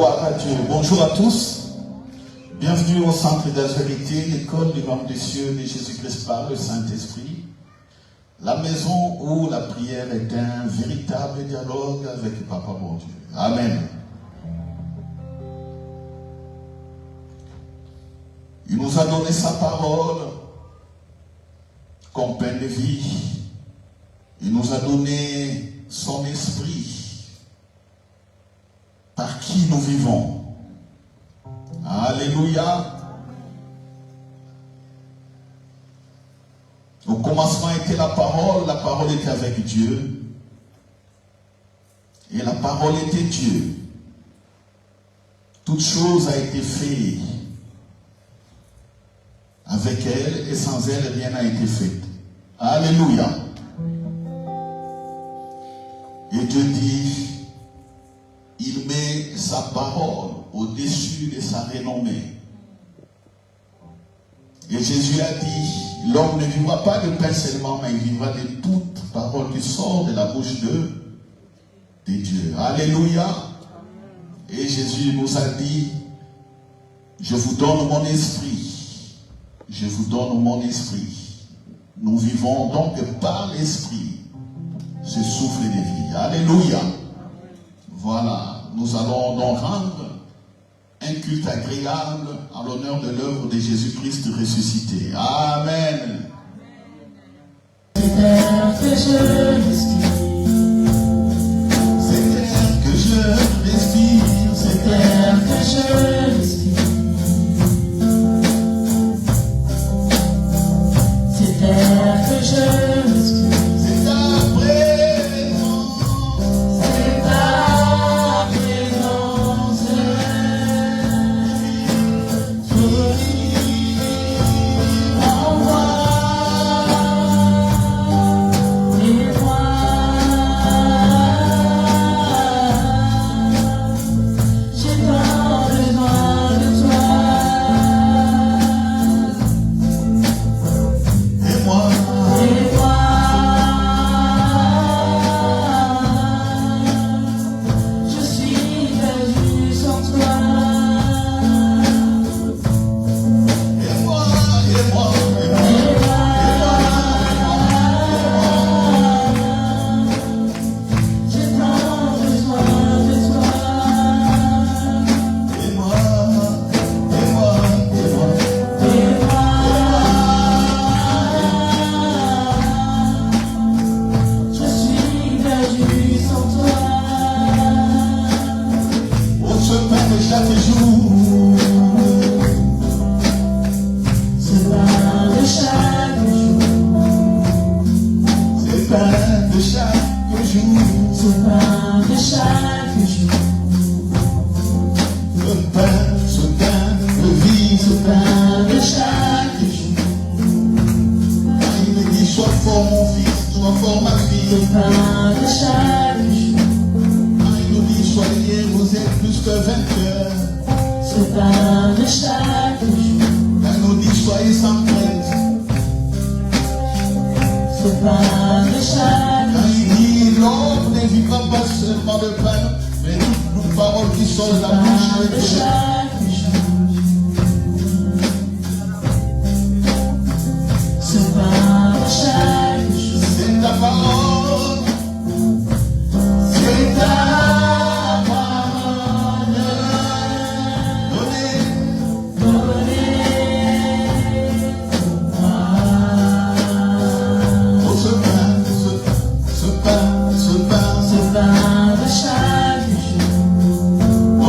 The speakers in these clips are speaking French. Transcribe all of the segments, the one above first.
Gloire à Dieu. Bonjour à tous. Bienvenue au Centre d'Algérité, l'école du nom des cieux de Jésus-Christ par le Saint-Esprit. La maison où la prière est un véritable dialogue avec Papa mon Dieu. Amen. Il nous a donné sa parole comme pain de vie. Il nous a donné son esprit par qui nous vivons. Alléluia. Au commencement était la parole était avec Dieu, et la parole était Dieu. Toute chose a été faite avec elle, et sans elle, rien n'a été fait. Alléluia. Et Dieu dit, il met sa parole au-dessus de sa renommée. Et Jésus a dit, l'homme ne vivra pas de pain seulement, mais il vivra de toute parole qui sort de la bouche de Dieu. Alléluia. Et Jésus nous a dit, je vous donne mon esprit. Je vous donne mon esprit. Nous vivons donc par l'esprit ce souffle de vie. Alléluia. Voilà, nous allons donc rendre un culte agréable en l'honneur de l'œuvre de Jésus-Christ ressuscité. Amen. C'est l'air que je respire. C'est l'air que je respire. C'est l'air que je respire. C'est l'air que je respire. C'est ta présence. C'est ta présence en moi et moi. J'ai tant besoin de toi. Et moi, Et moi, je suis perdu sans toi. et moi, et moi, et moi. Et moi, j'ai tant besoin de toi. Et moi, et moi, et moi. Et moi, je suis perdu sans toi. On se peine chaque jour. C'est pas de chaque jour. C'est pas de chaque jour. C'est pas de chaque jour. Ce pain de vie, C'est pas de chaque jour. il me dit, sois fort mon fils, sois fort ma fille. C'est pas de chaque jour. Il nous dit, soyez, vous êtes plus que vainqueurs. C'est pas de chaque jour. Il nous dit, soyez sans crainte. C'est pas de chaque jour. Il dit, l'homme ne vivra pas seulement de pain, mais toute parole qui sort de la Pas bouche de de Dieu. chaque jour. C'est pas de chaque jour. C'est ta parole. C'est ta parole Donnez. donnée pour moi. Oh, ce pain, ce pain, ce pain. C'est pas de chaque jour. Oh,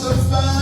ce pain.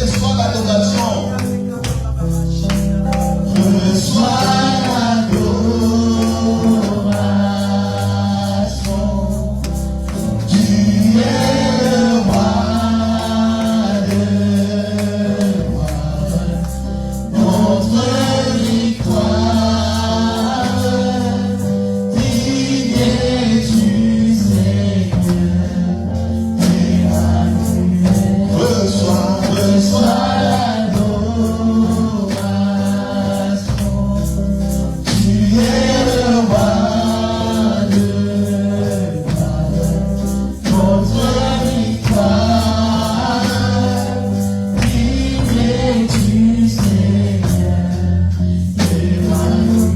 Reçois l'adoration. Reçois l'adoration. Tu es le roi de roi. Notre victoire, digne es-tu, Seigneur, Emmanuel. Reçois l'adoration. Tu es le roi de roi. Notre victoire, digne es-tu, Seigneur, Emmanuel.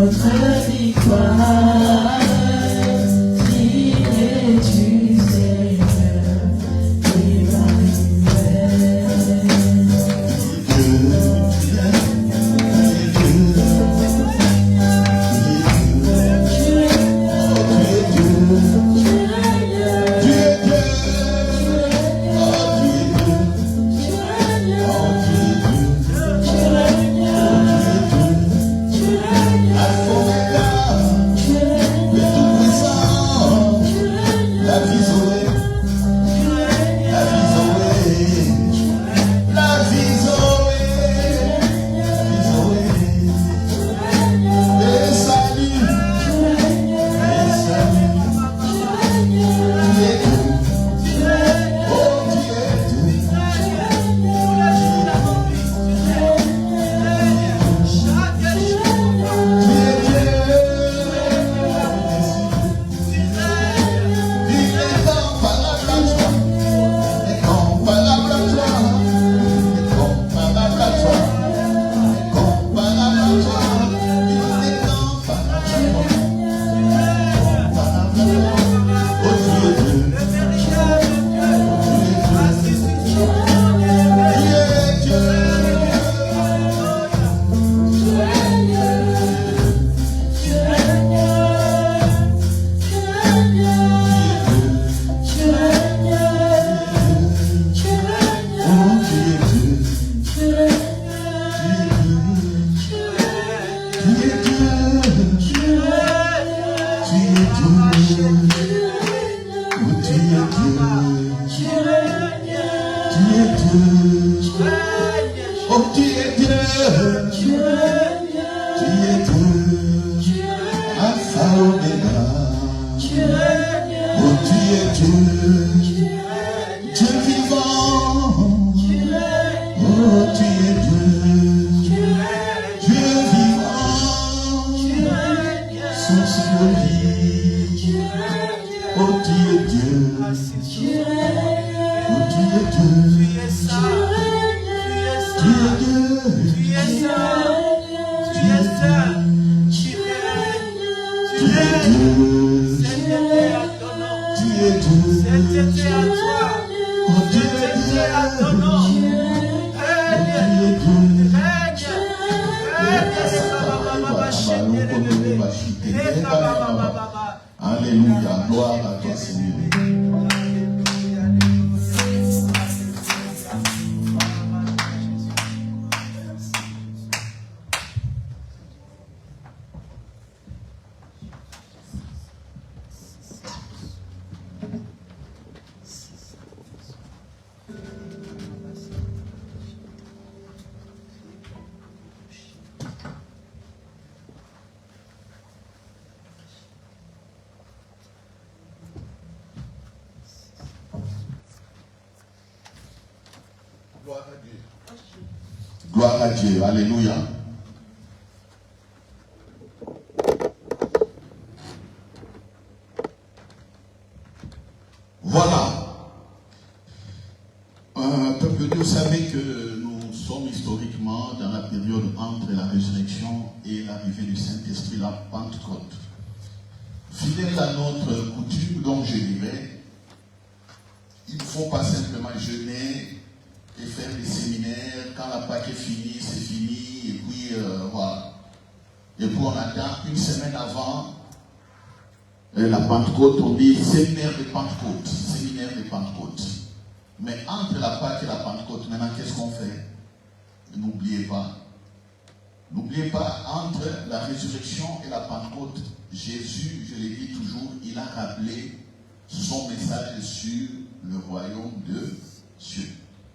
notre victoire. Signé du Seigneur, Emmanuel. Alléluia, gloire à toi Seigneur. Gloire à Dieu, alléluia. Voilà. Peuple de Dieu, vous savez que nous sommes historiquement dans la période entre la résurrection et l'arrivée du Saint-Esprit, la Pentecôte. Fidèle à notre coutume, donc je dirais, il ne faut pas simplement jeûner et faire des séminaires. Quand la Pâque est finie, c'est fini, et puis voilà. Et puis on attend une semaine avant la Pentecôte, on dit séminaire de Pentecôte, séminaire de Pentecôte. Mais entre la Pâque et la Pentecôte, maintenant qu'est-ce qu'on fait? N'oubliez pas, entre la résurrection et la Pentecôte, Jésus, je l'ai dit toujours, il a rappelé son message sur le royaume de Dieu.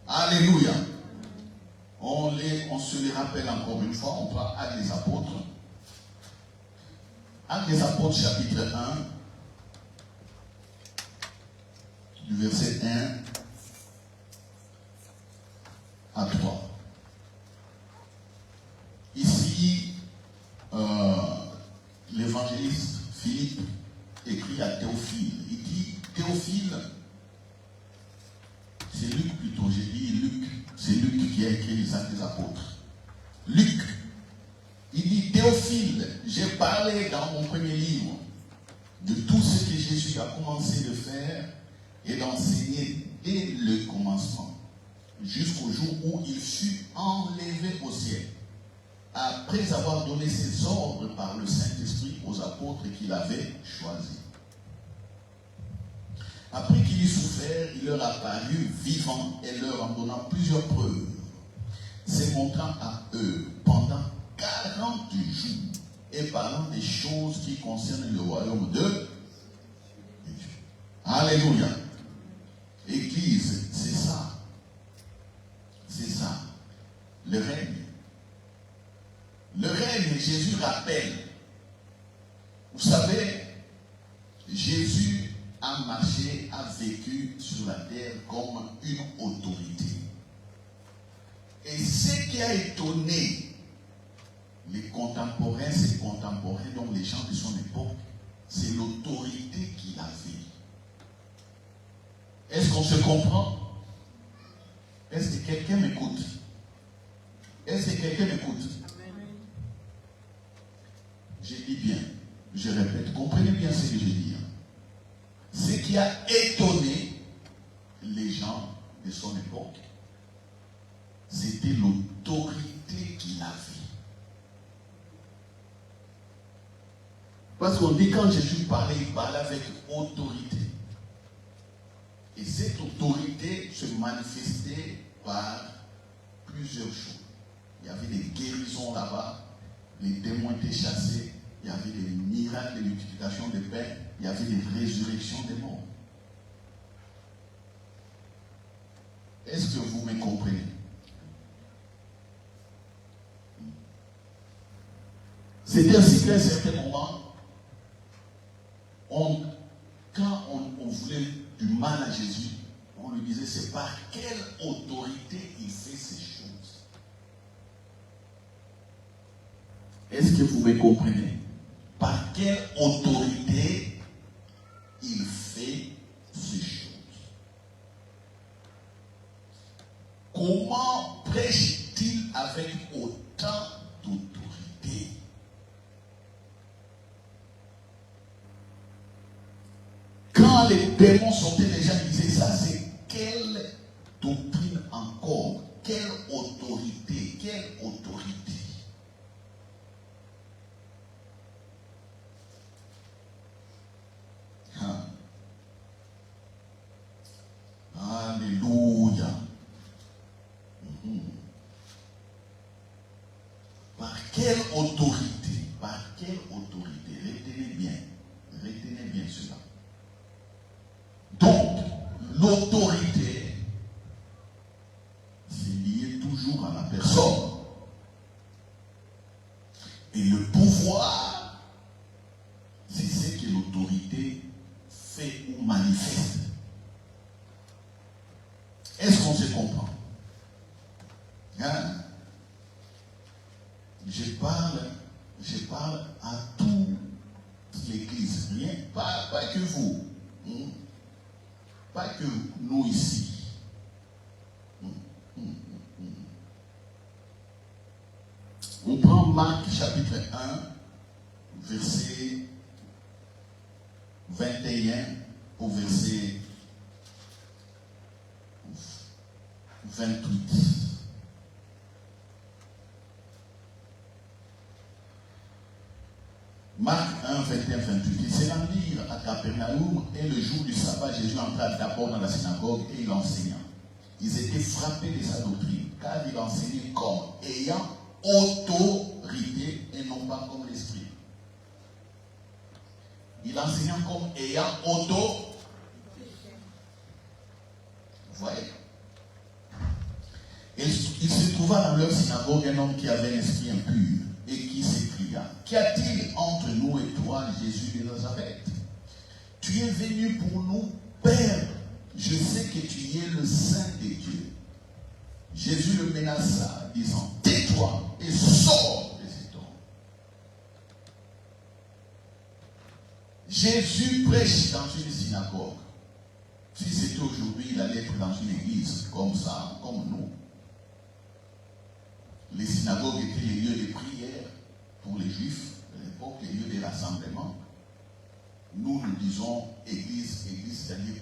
Alléluia. On se les rappelle encore une fois, on va à des apôtres. Actes des apôtres chapitre 1, du verset 1 à 3. Ici, l'évangéliste Philippe écrit à Théophile. Il dit, Théophile, c'est Luc plutôt, j'ai dit Luc, c'est Luc qui a écrit les Actes des apôtres. Luc, il dit, Théophile, Théophile, j'ai parlé dans mon premier livre de tout ce que Jésus a commencé de faire et d'enseigner dès le commencement, jusqu'au jour où il fut enlevé au ciel, après avoir donné ses ordres par le Saint-Esprit aux apôtres qu'il avait choisis. Après qu'il eut souffert, il leur apparut vivant et leur en donnant plusieurs preuves, se montrant à eux pendant 40 jours et parlant des choses qui concernent le royaume de Dieu. Alléluia. Église, c'est ça. C'est ça. Le règne. Le règne, Jésus rappelle. Vous savez, Jésus a marché, a vécu sur la terre comme une autorité. Et ce qui a étonné les contemporains, ces contemporains, donc les gens de son époque, c'est l'autorité qu'il avait. Est-ce qu'on se comprend? Est-ce que quelqu'un m'écoute? Est-ce que quelqu'un m'écoute? Je dis bien, je répète, comprenez bien ce que je dis. Ce qui a étonné les gens de son époque, c'était l'autorité qu'il avait. Parce qu'on dit quand Jésus parlait, il parlait avec autorité. Et cette autorité se manifestait par plusieurs choses. Il y avait des guérisons là-bas, les démons étaient chassés, il y avait des miracles de multiplication des pains, il y avait des résurrections des morts. Est-ce que vous me comprenez? C'est ainsi qu'à un certain moment, quand on voulait du mal à Jésus, on lui disait, c'est par quelle autorité il fait ces choses? Est-ce que vous me comprenez? Par quelle autorité il fait ces choses? Comment prêche-t-il avec autant d'autorité? Quand les démons sortaient, les gens disaient, ça c'est quelle doctrine encore? Quelle autorité? Quelle autorité? Alléluia. Par quelle autorité? Par quelle autorité? Retenez bien cela. Donc, l'autorité, c'est lié toujours à la personne. Et le pouvoir, c'est ce que l'autorité fait ou manifeste. Est-ce qu'on se comprend? Hein? Je parle à toute l'Église, rien, pas que vous, pas que nous ici. On prend Marc chapitre 1, verset 21 au verset 28. Marc 1, 21, 28. Il s'est rendu à Capernaum et le jour du sabbat, Jésus entra d'abord dans la synagogue et il enseigna. Ils étaient frappés de sa doctrine, car il enseignait comme ayant autorité et non pas comme l'esprit. Il enseignait comme ayant autorité. Vous voyez? Et il se trouva dans leur synagogue un homme qui avait un esprit impur et qui s'écria, qu'y a-t-il entre nous et toi, Jésus de Nazareth? Tu es venu pour nous perdre. Je sais que tu es le Saint de Dieu. Jésus le menaça, disant, tais-toi et sors de cet homme. Jésus prêche dans une synagogue. Si c'était aujourd'hui, il allait être dans une église comme ça, comme nous. Les synagogues étaient les lieux de prière pour les Juifs, à l'époque, les lieux des rassemblements, nous disons Église, c'est-à-dire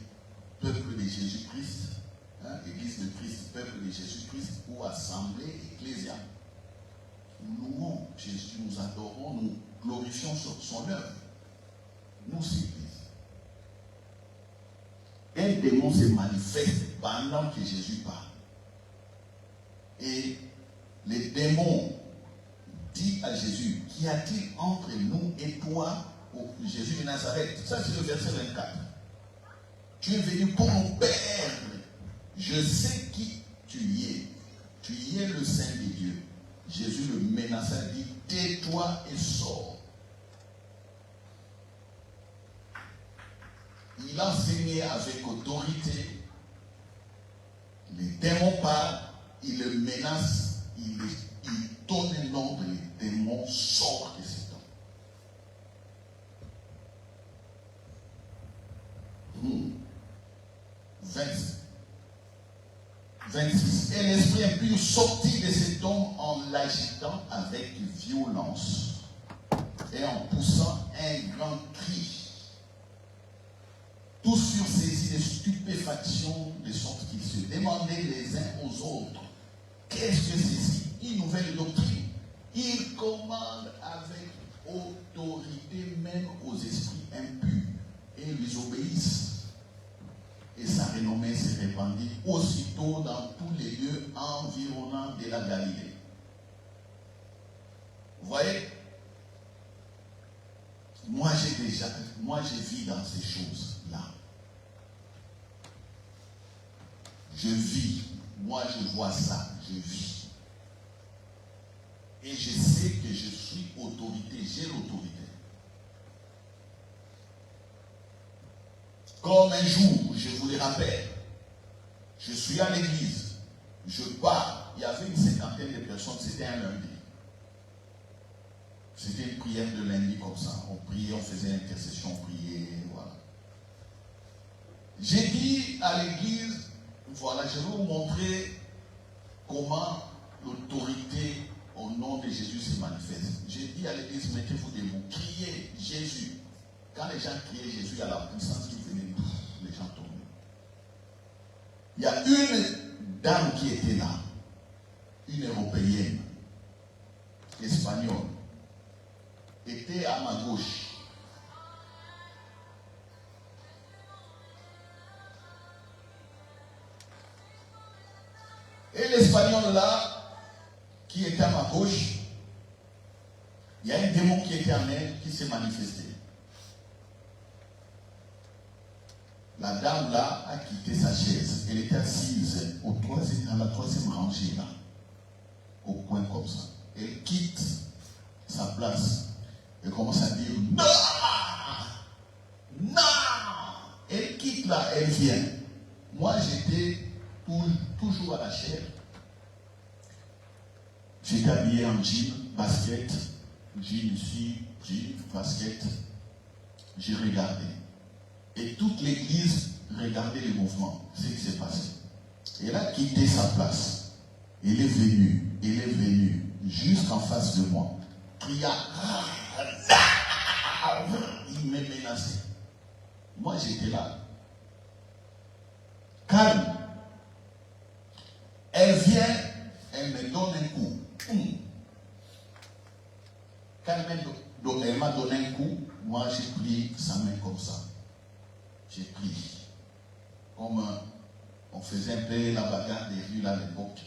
peuple de Jésus-Christ, hein, Église de Christ, peuple de Jésus-Christ, ou assemblée ecclésiale. Nous louons Jésus, nous adorons, nous glorifions son œuvre. Nous, c'est l'Église. Un démon se manifeste pendant que Jésus parle. Et les démons disent à Jésus, qu'y a-t-il entre nous et toi, Jésus de Nazareth? Ça, c'est le verset 24. Tu es venu pour nous perdre. Je sais qui tu es. Tu es le Saint de Dieu. Jésus le menaça, dit, tais-toi et sors. Il enseignait avec autorité. Les démons parlent, il le menace, il donne un ordre, les démons sortent de cet homme. 26. Et l'esprit impur sortit de cet homme en l'agitant avec violence et en poussant un grand cri. Tous furent saisis de stupéfaction, de sorte qu'ils se demandaient les uns aux autres, qu'est-ce que c'est ici? Une nouvelle doctrine. Il commande avec autorité même aux esprits impurs et ils obéissent. Et sa renommée s'est répandue aussitôt dans tous les lieux environnants de la Galilée. Vous voyez, moi j'ai vis dans ces choses-là. Je vis, moi je vois ça, je vis. Et je sais que je suis autorité, j'ai l'autorité. Comme un jour, je vous le rappelle, je suis à l'église, je pars, il y avait une cinquantaine de personnes, c'était un lundi. C'était une prière de lundi comme ça. On priait, on faisait l'intercession, on priait, voilà. J'ai dit à l'église, voilà, je vais vous montrer comment l'autorité au nom de Jésus se manifeste. J'ai dit à l'église, mettez-vous debout, criez Jésus. Quand les gens criaient Jésus, il y a la puissance qui venait, les gens tombaient. Il y a une dame qui était là, une européenne, espagnole, était à ma gauche. Et l'espagnol là, qui était à ma gauche, il y a un démon qui était en elle, qui s'est manifesté. La dame là a quitté sa chaise. Elle était assise dans la troisième rangée là, au coin comme ça. Elle quitte sa place. Elle commence à dire non, non. Elle quitte là, elle vient. Moi j'étais toujours à la chair. J'étais habillé en jean, basket, jean ici, jean, basket. J'ai regardé. Et toute l'église regardait le mouvement, ce qui s'est passé. Elle a quitté sa place. Elle est venue jusqu'en face de moi. Cria, il me menaçait. Moi j'étais là. Calme. Elle vient, elle me donne un coup. Quand elle m'a donné un coup, moi j'ai pris sa main comme ça. J'ai pris. Comme on faisait un peu la bagarre des rues là à l'époque.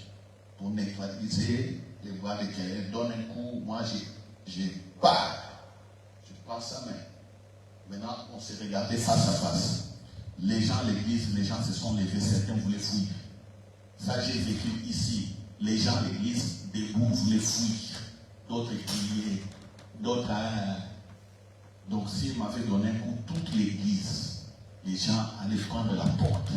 Pour neutraliser les bras de quelqu'un. Elle donne un coup, moi j'ai pas. Je prends sa main. Maintenant, on s'est regardé face à face. Les gens à l'église, les gens se sont levés, certains voulaient fuir. Ça, j'ai vécu ici. Les gens à l'église, debout, voulaient fuir. D'autres criaient. D'autres. Donc, s'il m'avait donné un coup, toute l'église, les gens allaient prendre la porte.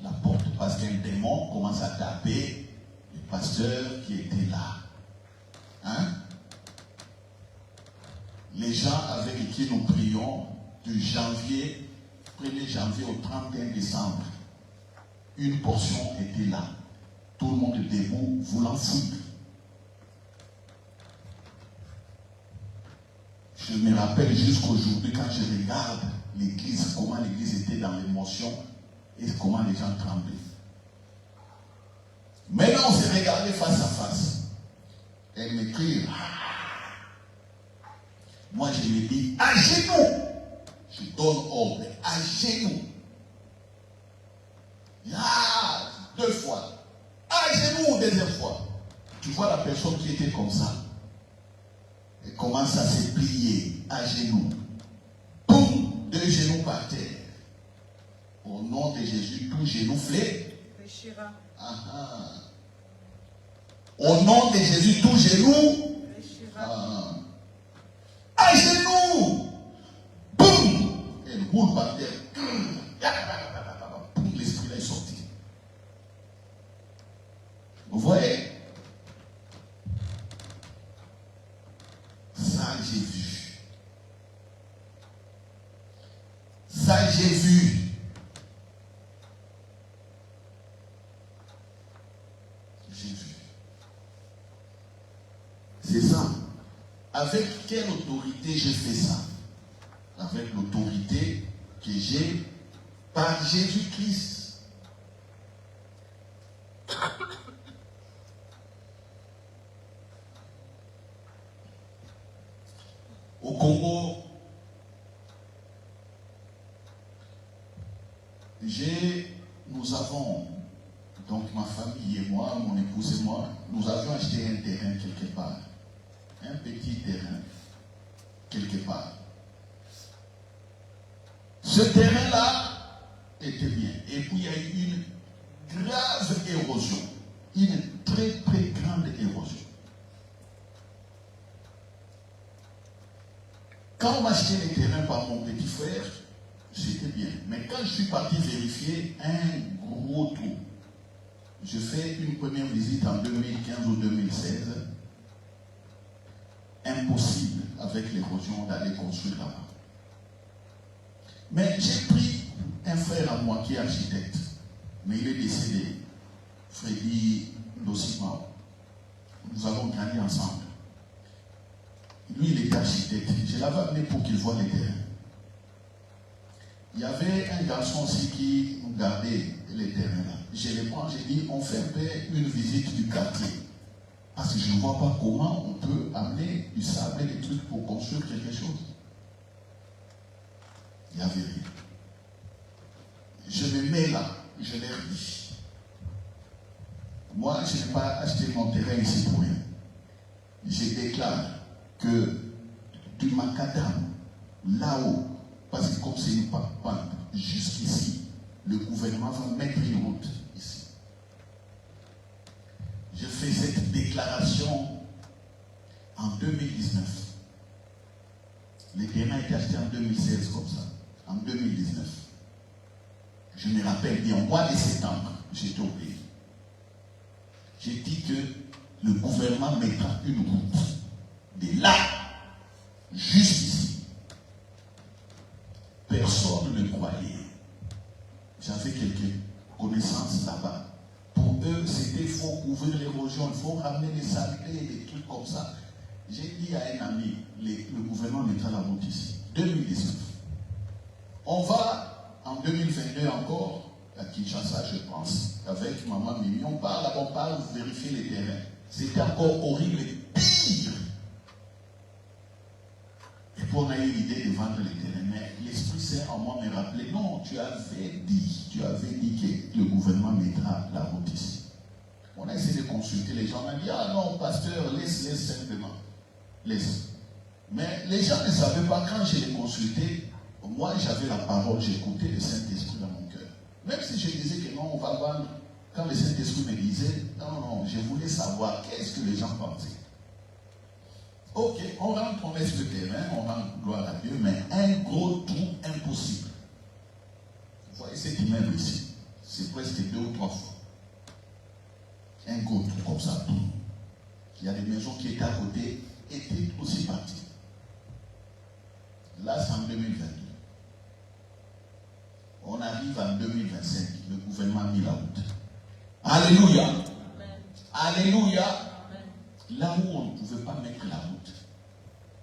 La porte, parce qu'un démon commence à taper le pasteur qui était là. Hein? Les gens avec qui nous prions du 1er janvier au 31 décembre, une portion était là. Tout le monde debout, voulant fuir. Je me rappelle jusqu'aujourd'hui quand je regarde l'église, comment l'église était dans l'émotion et comment les gens tremblaient. Maintenant, on s'est regardé face à face. Elle m'écrit. Moi, je lui dis, à genoux. Je donne ordre, à genoux. Ah, 2 fois. À genoux, deuxième fois. Tu vois la personne qui était comme ça. Elle commence à se plier à genoux. Boum, 2 genoux par terre. Au nom de Jésus, tout genou fléchira. Au nom de Jésus, tout genou fléchira. À genoux. Boum. Elle roule par terre. Boum, l'esprit là est sorti. Vous voyez? Ça, j'ai vu. Ça, j'ai vu. J'ai vu. C'est ça. Avec quelle autorité j'ai fait ça? Avec l'autorité que j'ai par Jésus-Christ. Au Congo, nous avons, donc ma famille et moi, mon épouse et moi, nous avions acheté un terrain quelque part. Un petit terrain, quelque part. Ce terrain-là était bien. Et puis il y a eu une grave érosion. Une très très grande érosion. Quand on m'a acheté les terrains par mon petit frère, c'était bien. Mais quand je suis parti vérifier, un gros trou. Je fais une première visite en 2015 ou 2016. Impossible avec l'érosion d'aller construire là-bas. Mais j'ai pris un frère à moi qui est architecte, mais il est décédé, Freddy Dossima. Nous avons grandi ensemble. Lui, il est architecte. Je l'avais amené pour qu'il voie les terrains. Il y avait un garçon aussi qui gardait les terrains là. Je les prends, j'ai dit, on fait un peu une visite du quartier. Parce que je ne vois pas comment on peut amener du sable et des trucs pour construire quelque chose. Il n'y avait rien. Je me mets là, je leur dis. Moi, je n'ai pas acheté mon terrain ici pour rien. Je déclare que du macadam, là-haut, parce que comme c'est une pente jusqu'ici, le gouvernement va mettre une route ici. Je fais cette déclaration en 2019. Les terrains étaient achetés en 2016 comme ça. En 2019. Je me rappelle bien, au mois de septembre, j'étais au pays. J'ai dit que le gouvernement mettra une route de là jusqu'ici. Personne ne croyait. J'avais quelques connaissances là-bas. Pour eux, c'était il faut couvrir l'érosion, il faut ramener les saletés, des trucs comme ça. J'ai dit à un ami, le gouvernement mettra la route ici. 2019. On va en 2022 encore à Kinshasa, je pense, avec Maman Mimi. On parle, vérifier les terrains. C'était encore horrible et pire. Et puis on a eu l'idée de vendre les terrains. Mais l'Esprit Saint en moi me rappelait, non, tu avais dit que le gouvernement mettra la route ici. On a essayé de consulter les gens. On a dit, ah non, pasteur, laisse simplement. Laisse. Mais les gens ne savaient pas, quand je les consultais, moi j'avais la parole, j'écoutais le Saint-Esprit dans mon cœur. Même si je disais que non, on va vendre, quand le Saint-Esprit me disait, non, je voulais savoir qu'est-ce que les gens pensaient. Ok, on rentre, on laisse le terrain, on rend gloire à Dieu, mais un gros trou impossible. Vous voyez cet immeuble ici, c'est presque 2 ou 3 fois. Un gros trou comme ça, tout. Il y a des maisons qui étaient à côté, étaient aussi parties. Là, c'est en 2022. On arrive en 2025, le gouvernement a mis la route. Alléluia. Amen. Alléluia. Amen. Là où on ne pouvait pas mettre la route,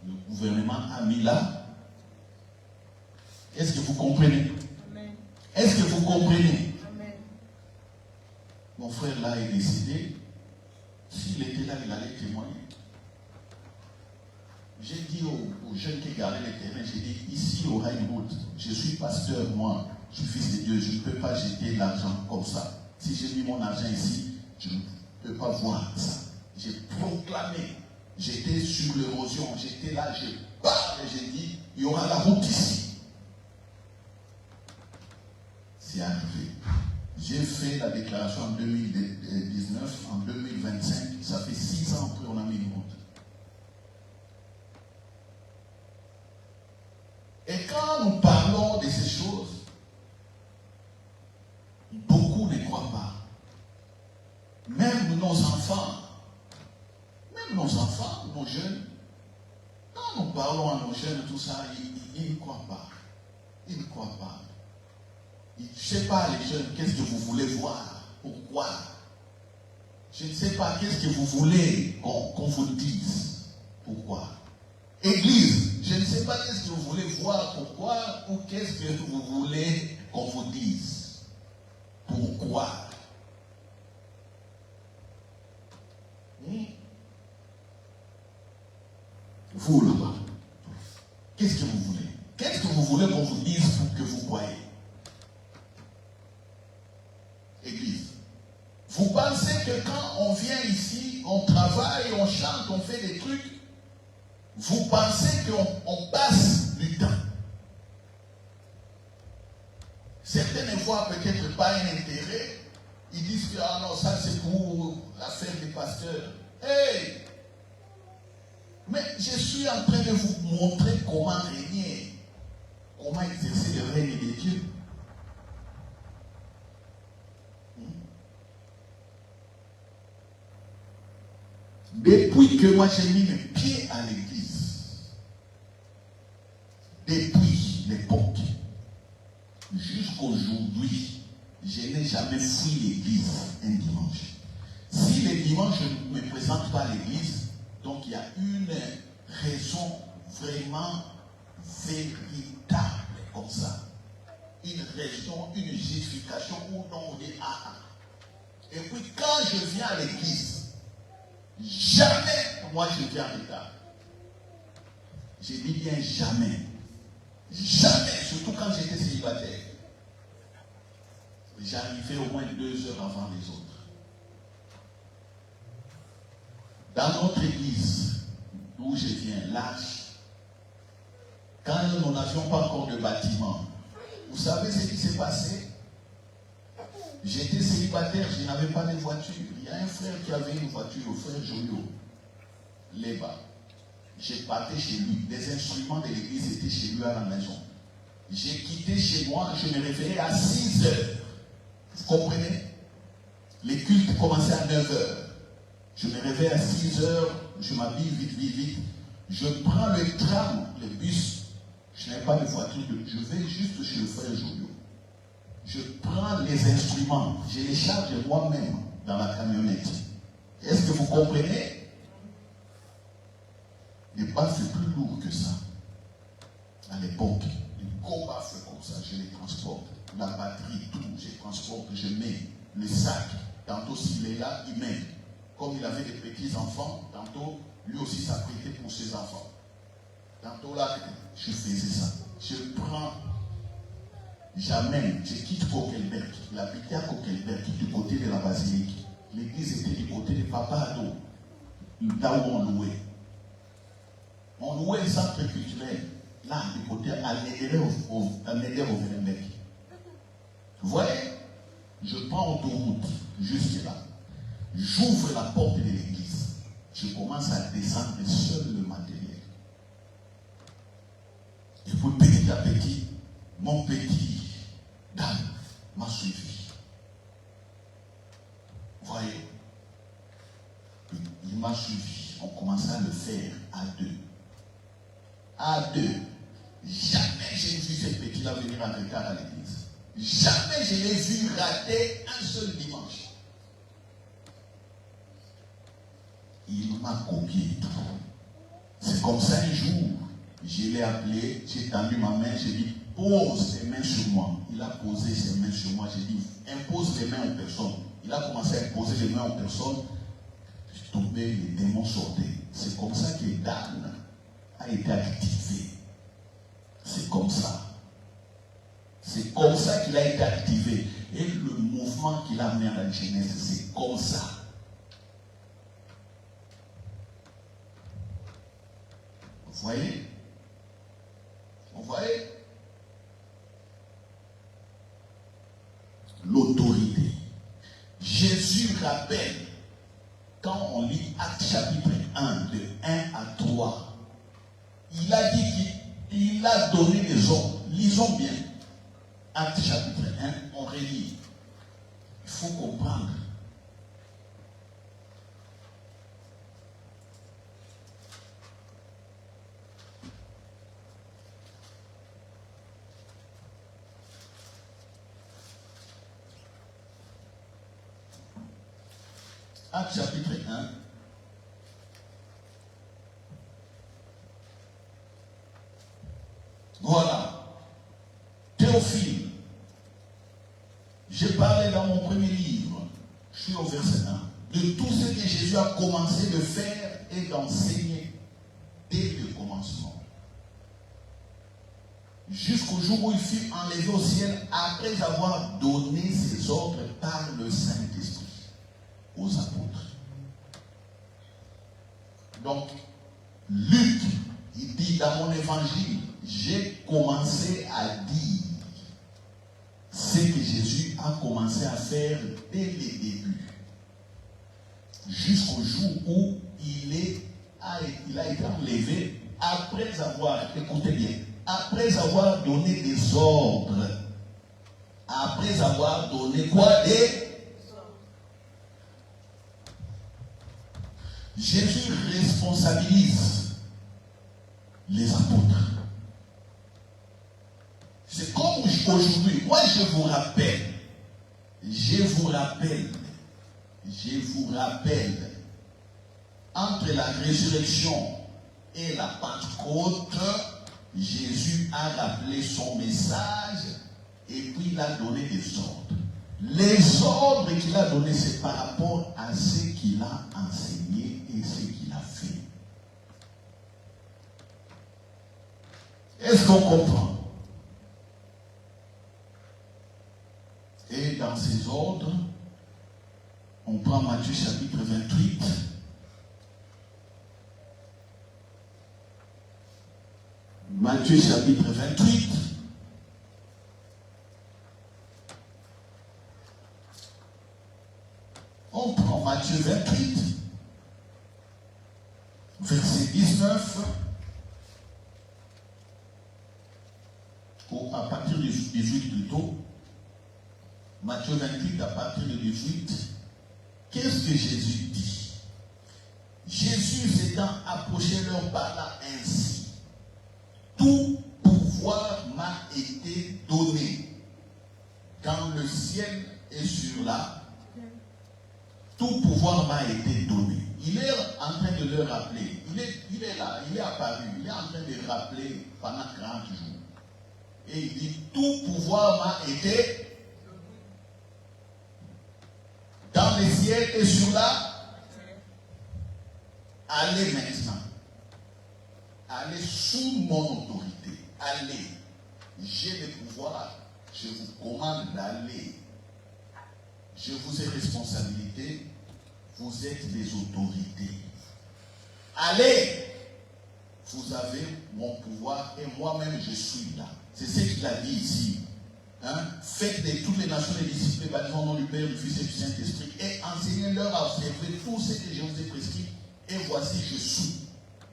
le gouvernement a mis là. Est-ce que vous comprenez? Est-ce que vous comprenez? Mon frère là est décédé. S'il était là, il allait témoigner. J'ai dit aux jeunes qui gardaient le terrain, j'ai dit, ici au Highwood, je suis pasteur, moi, je suis fils de Dieu, je ne peux pas jeter l'argent comme ça. Si j'ai mis mon argent ici, je ne peux pas voir ça. J'ai proclamé, j'étais sur l'érosion, j'étais là, je parle et j'ai dit, il y aura la route ici. C'est arrivé. J'ai fait la déclaration en 2019, en 2025, ça fait 6 ans après on a mis une route. Et quand nous parlons de ces choses, beaucoup ne croient pas. Même nos enfants, nos jeunes, quand nous parlons à nos jeunes, tout ça, ils ne croient pas. Ils ne croient pas. Je ne sais pas, les jeunes, qu'est-ce que vous voulez voir? Pourquoi? Je ne sais pas, qu'est-ce que vous voulez qu'on vous dise? Pourquoi? Église, je ne sais pas qu'est-ce que vous voulez voir, pourquoi, ou qu'est-ce que vous voulez qu'on vous dise. Pourquoi? Vous là-bas, qu'est-ce que vous voulez? Qu'est-ce que vous voulez qu'on vous dise pour que vous croyez? Église, vous pensez que quand on vient ici, on travaille, on chante, on fait des trucs, vous pensez qu'on passe du temps? Certains ne voient peut-être pas un intérêt. Ils disent que ah non, ça c'est pour l'affaire des pasteurs. Hey! Mais je suis en train de vous montrer comment régner, comment exercer le règne de Dieu. Depuis que moi j'ai mis mes pieds à l'église, depuis l'époque, jusqu'aujourd'hui, je n'ai jamais fui l'église un dimanche. Si le dimanche je ne me présente pas à l'église, donc il y a une raison vraiment véritable comme ça. Une raison, une justification où on dit ah. Et puis quand je viens à l'église, jamais moi je viens en retard. Je dis bien jamais. Jamais, surtout quand j'étais célibataire. J'arrivais au moins 2 heures avant les autres. Dans notre église, d'où je viens, l'Arche, quand nous n'avions pas encore de bâtiment, vous savez ce qui s'est passé? J'étais célibataire, je n'avais pas de voiture. Il y a un frère qui avait une voiture, le frère Joyo, là-bas. J'ai parti chez lui. Les instruments de l'église étaient chez lui à la maison. J'ai quitté chez moi, je me réveillais à 6 heures. Vous comprenez? Les cultes commençaient à 9 heures. Je me réveille à 6 heures, je m'habille vite. Je prends le tram, le bus. Je n'ai pas de voiture, je vais juste chez le frère Joyo. Je prends les instruments, je les charge moi-même dans la camionnette. Est-ce que vous comprenez? Les baffes c'est plus lourd que ça. À l'époque, les gros baffes comme ça, je les transporte. La batterie, tout, je transporte, je mets le sac. Tantôt s'il est là, il met. Comme il avait des petits enfants, tantôt lui aussi s'apprêtait pour ses enfants. Tantôt là, je faisais ça. Je prends, j'amène, je quitte Coquelberg. Il habitait à Coquelberg, du côté de la basilique. L'église était du côté de Papa Ado, là où on louait. On louait un centre culturel, là, du côté à Neder au Verenberg. Vous voyez, je prends autoroute jusque là. J'ouvre la porte de l'église. Je commence à descendre seul le matériel. Et puis petit à petit, mon petit Dan m'a suivi. Vous voyez, il m'a suivi. On commençait à le faire à deux. À deux. Jamais j'ai vu ce petit-là venir en retard à l'église. Jamais je l'ai vu rater un seul dimanche. Il m'a copié tout. C'est comme ça un jour, je l'ai appelé, j'ai tendu ma main, j'ai dit, pose tes mains sur moi. Il a posé ses mains sur moi, j'ai dit, impose les mains aux personnes. Il a commencé à imposer les mains aux personnes. Je suis tombé, les démons sortaient. C'est comme ça que Dan a été activé. C'est comme ça. C'est comme ça qu'il a été activé. Et le mouvement qu'il a mené à la jeunesse, c'est comme ça. Vous voyez? Vous voyez? L'autorité. Jésus rappelle, quand on lit Actes chapitre 1, de 1 à 3, il a dit qu'il a donné des ordres. Lisons bien. Actes chapitre 1, on relit. Il faut comprendre. Actes chapitre 1. Voilà. Théophile. J'ai parlé dans mon premier livre, je suis au verset 1, de tout ce que Jésus a commencé de faire et d'enseigner dès le commencement. Jusqu'au jour où il fut enlevé au ciel après avoir donné ses ordres par le Saint-Esprit aux apôtres. Donc, Luc, il dit dans mon évangile, j'ai commencé à dire ce que Jésus a commencé à faire dès le début, jusqu'au jour où il a été enlevé après avoir, écoutez bien, après avoir donné des ordres, après avoir donné quoi? Jésus responsabilise les apôtres. C'est comme aujourd'hui. Moi, je vous rappelle, entre la résurrection et la Pentecôte, Jésus a rappelé son message et puis il a donné des ordres. Les ordres qu'il a donnés, c'est par rapport à ce qu'il a enseigné et ce qu'il a fait. Est-ce qu'on comprend? Et dans ces ordres, on prend Matthieu chapitre 28. Matthieu chapitre 28. On prend Matthieu 28, verset 19, ou à partir du 18 plutôt. Matthieu 28, à partir du 18. Qu'est-ce que Jésus dit? Jésus s'étant approché leur parla ainsi. Tout pouvoir m'a été donné dans le ciel et sur la. Tout pouvoir m'a été donné. Il est en train de le rappeler. Il est là, il est apparu. Il est en train de rappeler pendant 40 jours. Et il dit, tout pouvoir m'a été dans les ciels et sur la. Allez maintenant. Allez sous mon autorité. Allez. J'ai le pouvoir. Je vous commande d'aller. Je vous ai responsabilité. Vous êtes les autorités. Allez. Vous avez mon pouvoir et moi-même je suis là. C'est ce qu'il a dit ici. Faites de toutes les nations des disciples, baptisant au nom du Père, du Fils et du Saint-Esprit, et enseignez-leur à observer tout ce que je vous ai prescrit. Et voici, je suis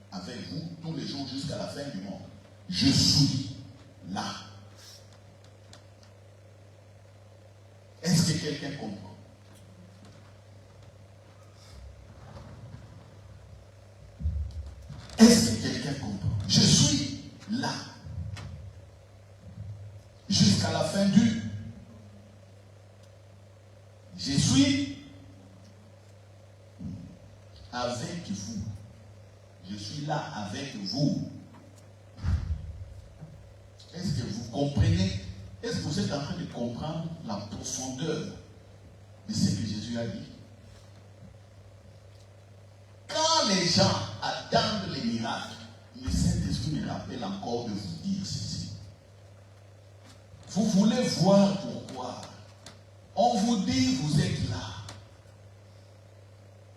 avec vous tous les jours jusqu'à la fin du monde. Je suis là. Est-ce que quelqu'un comprend? Est-ce que quelqu'un comprend? Je suis là. Jusqu'à la fin du. Je suis avec vous. Je suis là avec avec vous. Est-ce que vous comprenez? Est-ce que vous êtes en train de comprendre la profondeur de ce que Jésus a dit? Quand les gens attendent les miracles, le Saint-Esprit me rappelle encore de vous dire ceci. Vous voulez voir pourquoi? On vous dit, vous êtes là.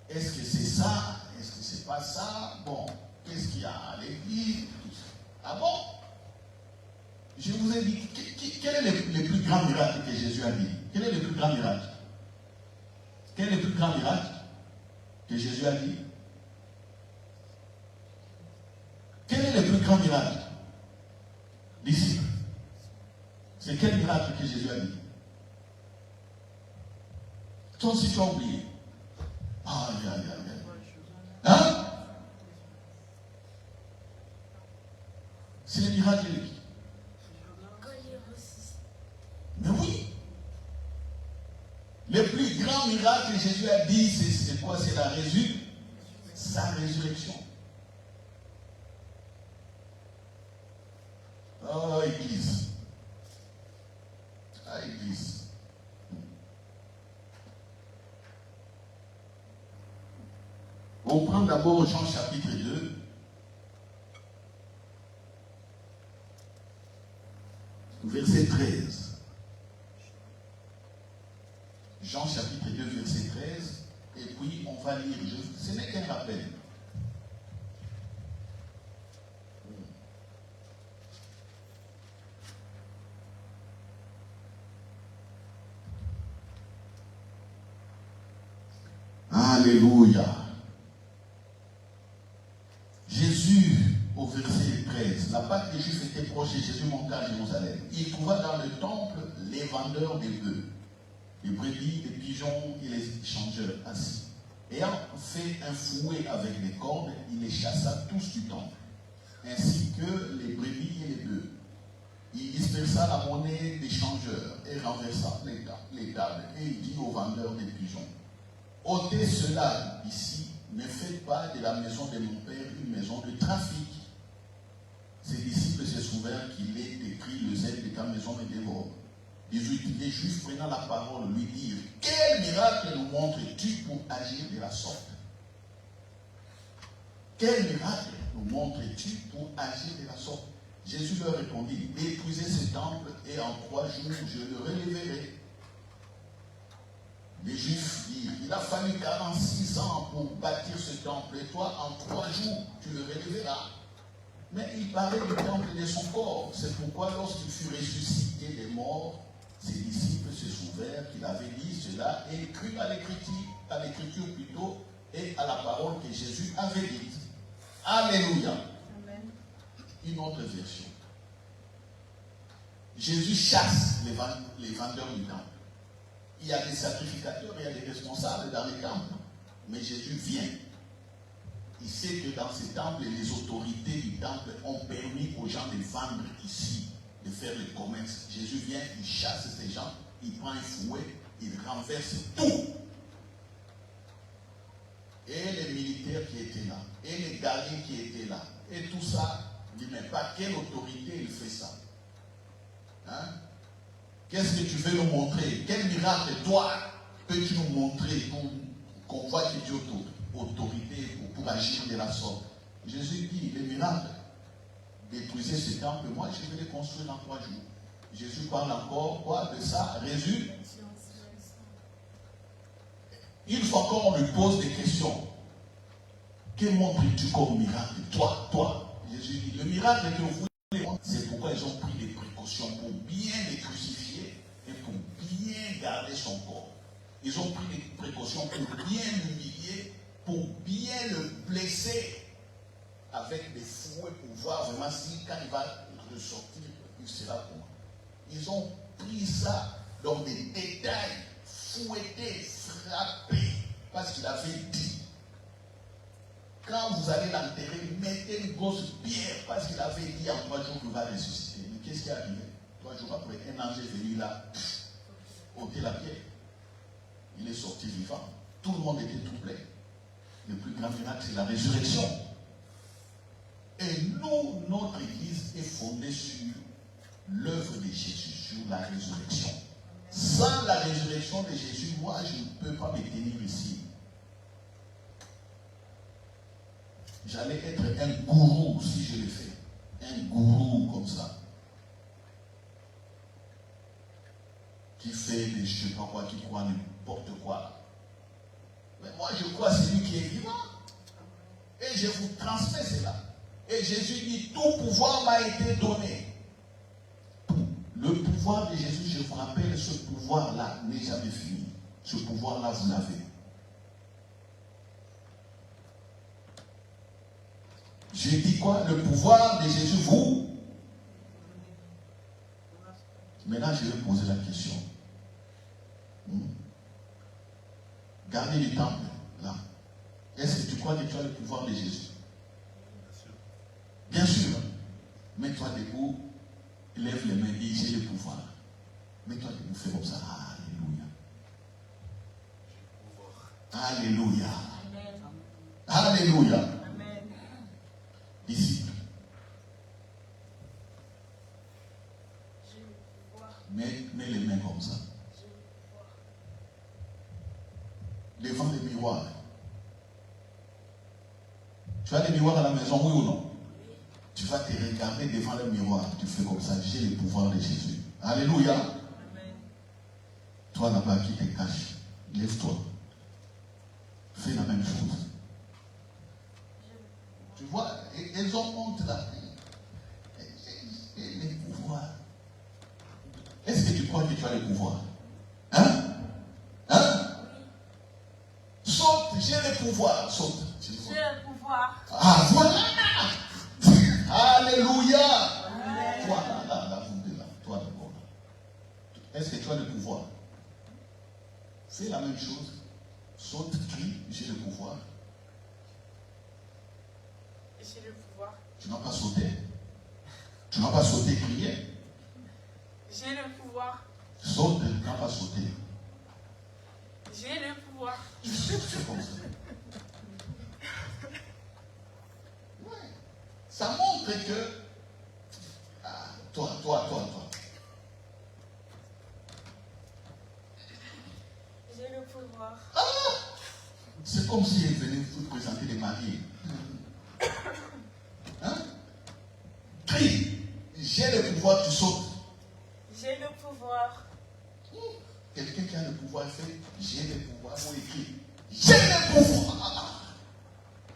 Est-ce que c'est ça? Est-ce que c'est pas ça? Bon, qu'est-ce qu'il y a à l'église? Ah bon? Je vous ai dit, quel est le plus grand miracle que Jésus a dit? Quel est le plus grand miracle? Quel est le plus grand miracle que Jésus a dit? Quel est le plus grand miracle? Disciples. C'est quel miracle que Jésus a dit? Toi aussi tu as oublié. Aïe, aïe, aïe, aïe. Hein? C'est le miracle de qui? Mais oui. Le plus grand miracle que Jésus a dit, c'est quoi? C'est la résurrection. Sa résurrection. Oh, Église. Ah, Église. On prend d'abord Jean chapitre 2. Verset 13. Jean chapitre 2, verset 13. Et puis on va lire. Ce n'est qu'un rappel. Alléluia. Jésus, au verset 13, la Pâque des Juifs était proche et Jésus monta à Jérusalem. Il trouva dans le temple les vendeurs des bœufs, des brebis, des pigeons et les changeurs assis. Ayant fait un fouet avec des cordes, il les chassa tous du temple, ainsi que les brebis et les bœufs. Il dispersa la monnaie des changeurs et renversa les tables. Et il dit aux vendeurs des pigeons, ôtez cela d'ici, ne faites pas de la maison de mon père une maison de trafic. Ses disciples se souvinrent qu'il est écrit, le zèle de ta maison me dévore. 18. Les Juifs prenant la parole lui dirent, quel miracle nous montres-tu pour agir de la sorte? Quel miracle nous montres-tu pour agir de la sorte? Jésus leur répondit, détruisez ce temple et en 3 jours je le relèverai. Les Juifs dirent, il a fallu 46 ans pour bâtir ce temple et toi en 3 jours tu le relèveras. Mais il parlait du temple de son corps. C'est pourquoi lorsqu'il fut ressuscité des morts, ses disciples se souvinrent qu'il avait dit cela et crurent à l'écriture plutôt et à la parole que Jésus avait dite. Alléluia. Amen. Une autre version. Jésus chasse les vendeurs du temple. Il y a des sacrificateurs, il y a des responsables dans les temples. Mais Jésus vient. Il sait que dans ces temples, les autorités du temple ont permis aux gens de vendre ici, de faire le commerce. Jésus vient, il chasse ces gens, il prend un fouet, il renverse tout. Et les militaires qui étaient là, et les gardiens qui étaient là, et tout ça, il dit, mais par quelle autorité il fait ça? Hein? Qu'est-ce que tu veux nous montrer? Quel miracle, toi, peux-tu nous montrer pour qu'on voit que tu as autorité pour agir de la sorte? Jésus dit, les miracles, détruisez ce temple, moi je vais les construire en 3 jours. Jésus parle encore quoi de ça? Résurrection. Une fois qu'on lui pose des questions, que montres-tu comme miracle? Toi. Jésus dit, le miracle que vous voulez, c'est pourquoi ils ont pris des précautions pour bien les crucifier et pour bien garder son corps. Ils ont pris des précautions pour bien l'humilier, pour bien le blesser avec des fouets pour voir vraiment si quand il va ressortir, il sera comment. Ils ont pris ça dans des détails, fouettés, frappés, parce qu'il avait dit. Quand vous allez l'enterrer, mettez une grosse pierre, parce qu'il avait dit en 3 jours qu'il va ressusciter. Mais qu'est-ce qui est arrivé? 3 jours après, un ange est venu là, ôter la pierre. Il est sorti vivant. Tout le monde était troublé. Le plus grand miracle, c'est la résurrection. Et nous, notre Église est fondée sur l'œuvre de Jésus, sur la résurrection. Sans la résurrection de Jésus, moi, je ne peux pas me tenir ici. J'allais être un gourou si je le fais. Un gourou comme ça. Qui fait des je ne sais pas quoi, qui croit n'importe quoi. Mais moi, je crois celui qui est vivant. Et je vous transmets cela. Et Jésus dit, tout pouvoir m'a été donné. Le pouvoir de Jésus, je vous rappelle, ce pouvoir-là n'est jamais fini. Ce pouvoir-là, vous l'avez. J'ai dit quoi? Le pouvoir de Jésus, vous. Maintenant, je vais poser la question. Gardez le temple, là. Est-ce que tu crois que tu as le pouvoir de Jésus? Bien sûr. Mets-toi debout, lève les mains et dis, j'ai le pouvoir. Mets-toi debout, fais comme ça. Alléluia. Alléluia. Alléluia. Disciple. Mets les mains comme ça. Devant le miroir. Tu as des miroirs à la maison, oui ou non? Tu vas te regarder devant le miroir. Tu fais comme ça. J'ai le pouvoir de Jésus. Alléluia. Amen. Toi là-bas qui te cache, lève-toi. Fais la même chose. Tu vois, elles ont honte là. Et le pouvoir. Est-ce que tu crois que tu as le pouvoir? Hein? Hein? Saute, j'ai le pouvoir. Saute. J'ai le pouvoir. Ah, voilà! Alléluia! Amen. Toi là, vous deux là. Toi d'abord. Est-ce que tu as le pouvoir? Fais la même chose. Saute, crie, j'ai le pouvoir. J'ai le pouvoir. Tu n'as pas sauté. Tu n'as pas sauté, crier. J'ai le pouvoir. Saute, tu n'as pas sauté. J'ai le pouvoir. C'est comme ça. Ouais. Ça montre que toi. J'ai le pouvoir. Ah, c'est comme si elle venait vous présenter des mariés. Hein? Crie. J'ai le pouvoir, tu sautes. J'ai le pouvoir. Quelqu'un qui a le pouvoir fait, j'ai le pouvoir, vous écrit. J'ai le pouvoir.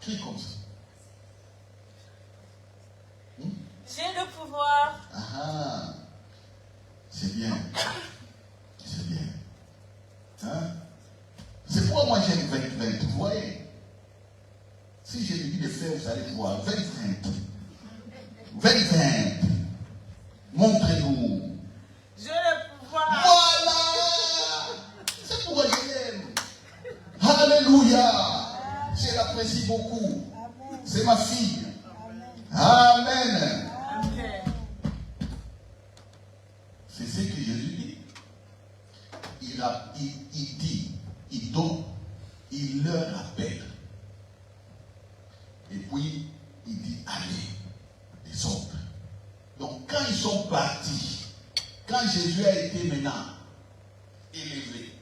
Crie comme ça. J'ai le pouvoir. Ah, c'est bien. C'est bien. Hein? C'est pourquoi moi j'aime 20-20. Vous voyez? Si je lui dis de faire, vous allez voir. 20-20. 20-20. Montrez-nous. J'ai le pouvoir. Voilà! C'est pourquoi je l'aime. Alléluia! Je l'apprécie beaucoup. C'est ma fille. Amen. C'est ce que Jésus dit. Il dit, il donne, il leur rappelle. Et puis, il dit, allez, les autres. Donc, quand ils sont partis, quand Jésus a été maintenant élevé,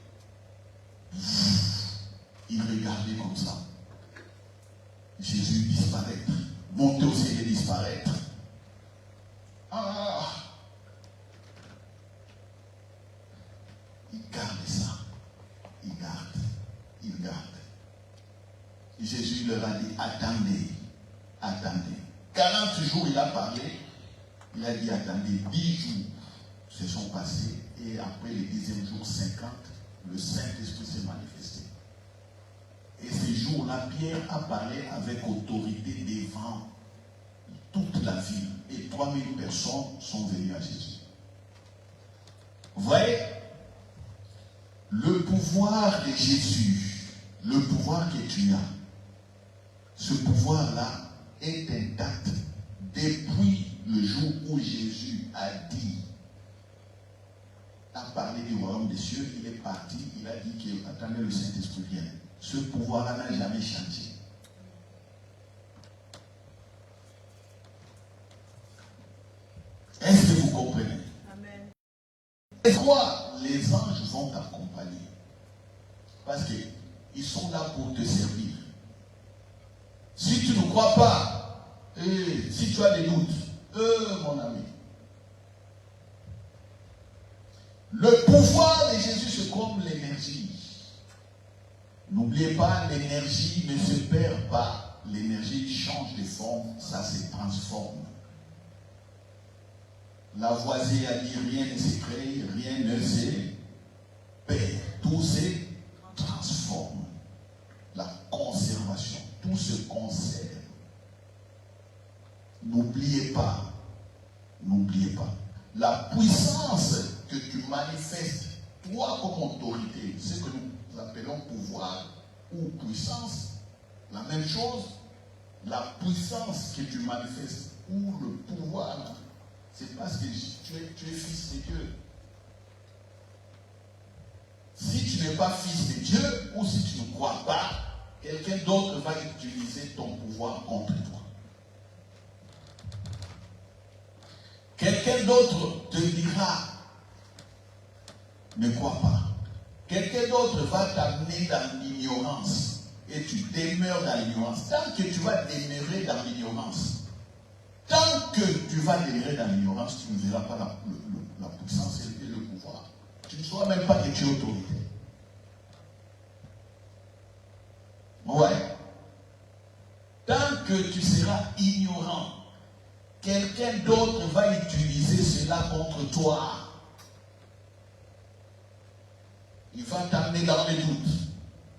il regardait comme ça. Jésus disparaître, monter au ciel et disparaître. Ah! Il garde ça. Il garde. Jésus leur a dit, attendez. 40 jours, il a parlé. Il a dit, attendez, 10 jours se sont passés. Et après le 10e jour, 50, le Saint-Esprit s'est manifesté. Et ces jours-là, Pierre a parlé avec autorité devant toute la ville. Et 3000 personnes sont venues à Jésus. Vous voyez? Le pouvoir de Jésus, le pouvoir que tu as, ce pouvoir-là est intact depuis le jour où Jésus a parlé du royaume des cieux, il est parti, il a dit qu'il attendait le Saint-Esprit vienne. Ce pouvoir-là n'a jamais changé. comprenez? Amen. Et quoi? Les anges vont t'accompagner. Parce qu'ils sont là pour te servir. Si tu ne crois pas, si tu as des doutes, mon ami, le pouvoir de Jésus, c'est comme l'énergie. N'oubliez pas, l'énergie ne se perd pas. L'énergie change de forme, ça se transforme. Lavoisier a dit, rien ne se crée, rien ne se perd. Tout se transforme. La conservation, tout se conserve. N'oubliez pas, la puissance que tu manifestes, toi comme autorité, ce que nous appelons pouvoir ou puissance, la même chose, la puissance que tu manifestes ou le pouvoir, c'est parce que tu es fils de Dieu. Si tu n'es pas fils de Dieu, ou si tu ne crois pas, quelqu'un d'autre va utiliser ton pouvoir contre toi. Quelqu'un d'autre te dira, ne crois pas. Quelqu'un d'autre va t'amener dans l'ignorance. Et tu demeures dans l'ignorance. Tant que tu vas demeurer dans l'ignorance, tu ne verras pas la puissance et le pouvoir. Tu ne sauras même pas que tu es autorité. Ouais. Tant que tu seras ignorant, quelqu'un d'autre va utiliser cela contre toi. Il va t'amener dans les doutes.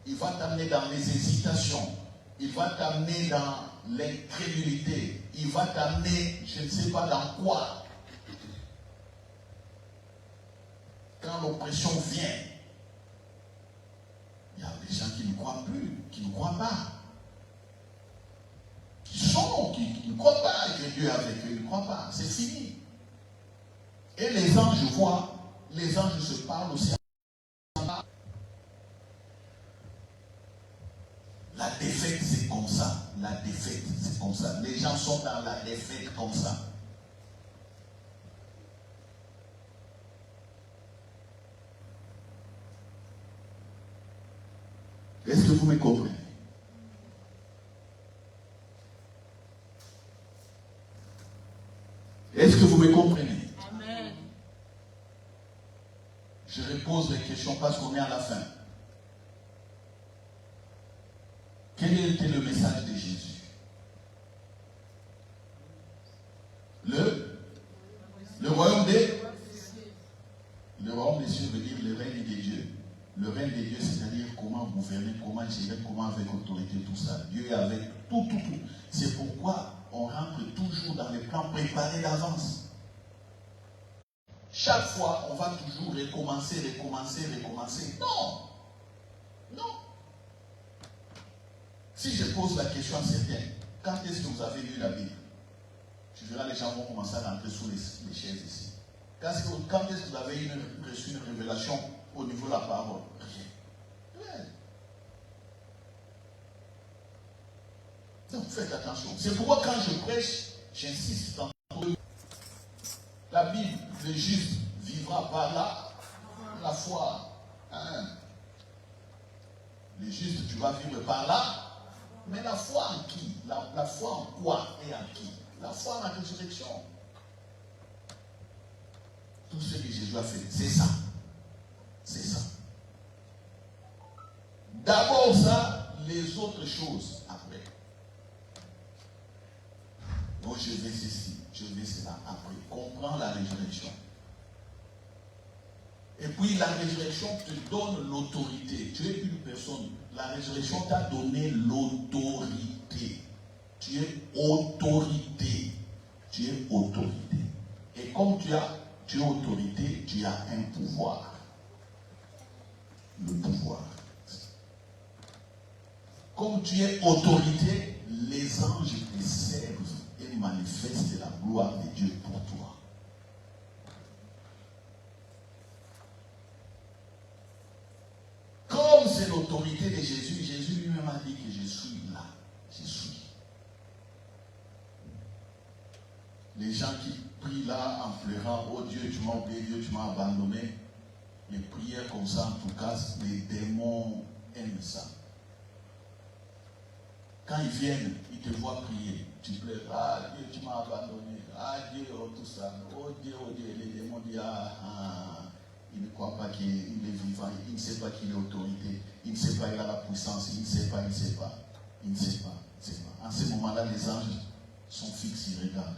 Il va t'amener dans les hésitations. Il va t'amener dans l'incrédulité. Il va t'amener, je ne sais pas dans quoi. Quand l'oppression vient, il y a des gens qui ne croient plus, qui ne croient pas. Qui ne croient pas que Dieu est avec eux, ils ne croient pas. C'est fini. Et les anges voient, les anges se parlent aussi. La défaite, c'est comme ça. La défaite, c'est comme ça. Les gens sont dans la défaite comme ça. Est-ce que vous me comprenez? Est-ce que vous me comprenez? Amen. Je repose les questions parce qu'on est à la fin. Quel était le message de Jésus? Le royaume des cieux veut dire le règne de Dieu. Le règne de Dieu, c'est-à-dire comment gouverner, comment gérer, comment avec autorité, tout ça. Dieu est avec tout. C'est pourquoi on rentre toujours dans les plans préparés d'avance. Chaque fois, on va toujours recommencer. Non. Si je pose la question à certains, quand est-ce que vous avez lu la Bible? Tu verras, les gens vont commencer à rentrer sous les chaises ici. Quand est-ce que vous avez reçu une révélation au niveau de la parole? Rien. Donc faites attention. C'est pourquoi quand je prêche, j'insiste dans la Bible, le juste vivra par la foi. Hein? Le juste, tu vas vivre par là. Mais la foi en qui? La foi en quoi et en qui? La foi en la résurrection. Tout ce que Jésus a fait, c'est ça. C'est ça. D'abord ça, les autres choses après. Donc je vais ceci, je vais cela après. Comprends la résurrection. Et puis la résurrection te donne l'autorité. Tu es une personne. La résurrection t'a donné l'autorité. Tu es autorité. Et comme tu es autorité, tu as un pouvoir. Le pouvoir. Comme tu es autorité, les anges te servent et manifestent la gloire de Dieu pour toi. Comme c'est l'autorité de Jésus, Jésus lui-même a dit que je suis là. Je suis. Les gens qui prie là en pleurant, oh Dieu, tu m'as oublié, Dieu, tu m'as abandonné. Les prières comme ça, en tout cas, les démons aiment ça. Quand ils viennent, ils te voient prier. Tu pleures, ah Dieu, tu m'as abandonné. Ah Dieu, oh tout ça. Oh Dieu, les démons disent, il ne croit pas qu'il est vivant, il ne sait pas qu'il est autorité, il ne sait pas qu'il a la puissance, il ne sait pas, il ne sait pas. Il ne sait pas, il ne sait pas. En ce moment-là, les anges sont fixes, ils regardent.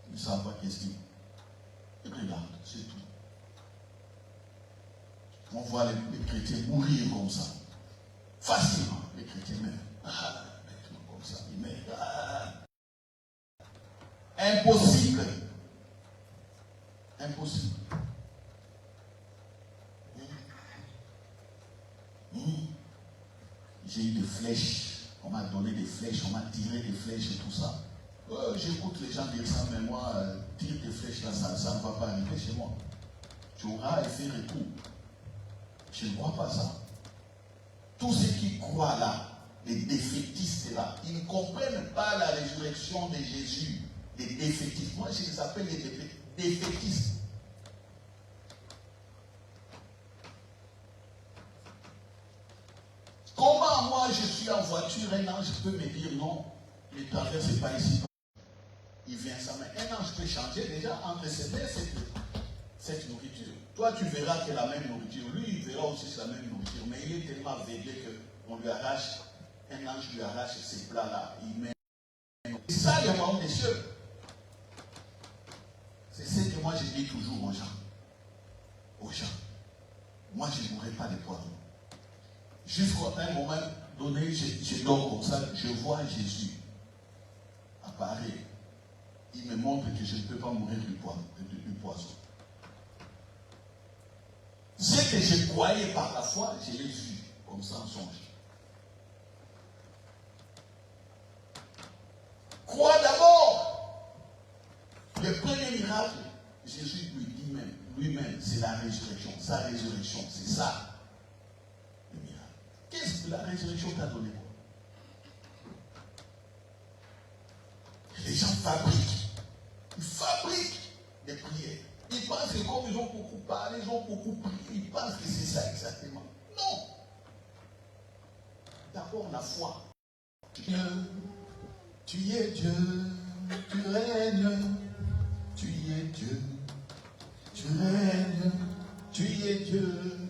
Ils ne savent pas qu'est-ce qu'ils regardent, c'est tout. On voit les chrétiens mourir comme ça. Facilement, les chrétiens meurent. Comme ça, ils meurent. Impossible. Impossible. J'ai eu des flèches. On m'a donné des flèches, on m'a tiré des flèches et tout ça. J'écoute les gens dire ça, mais moi, tire des flèches là, ça ne va pas arriver chez moi. Tu auras effet retour. Je ne crois pas ça. Tous ceux qui croient là, les défaitistes là, ils ne comprennent pas la résurrection de Jésus. Les défaitistes. Moi, je les appelle les défaitistes. Comment moi, je suis en voiture, un ange peut me dire non, le traverse c'est pas ici. Il vient ça, mais un ange peut changer déjà entre ses mains cette nourriture. Toi, tu verras que la même nourriture. Lui, il verra aussi la même nourriture. Mais il est tellement aveuglé qu'on lui arrache, un ange lui arrache ces plats-là. Il met. C'est ça le royaume des cieux. C'est ce que moi je dis toujours aux gens. Aux gens. Moi, je ne mourrai pas de poids. Jusqu'à un moment donné, je dors comme ça, je vois Jésus apparaître. Il me montre que je ne peux pas mourir du poison. Ce que je croyais par la foi, je l'ai vu comme ça en songe. Crois d'abord. Le premier miracle, Jésus lui dit même, lui-même, c'est la résurrection. Sa résurrection, c'est ça. Le miracle. Qu'est-ce que la résurrection t'a donné? Les gens fabriquent. Ils fabriquent des prières. Ils pensent que comme ils ont beaucoup parlé, ils ont beaucoup prié, ils pensent que c'est ça exactement. Non. D'abord la foi. Dieu, tu es Dieu, tu règnes, tu es Dieu, tu règnes, tu es Dieu.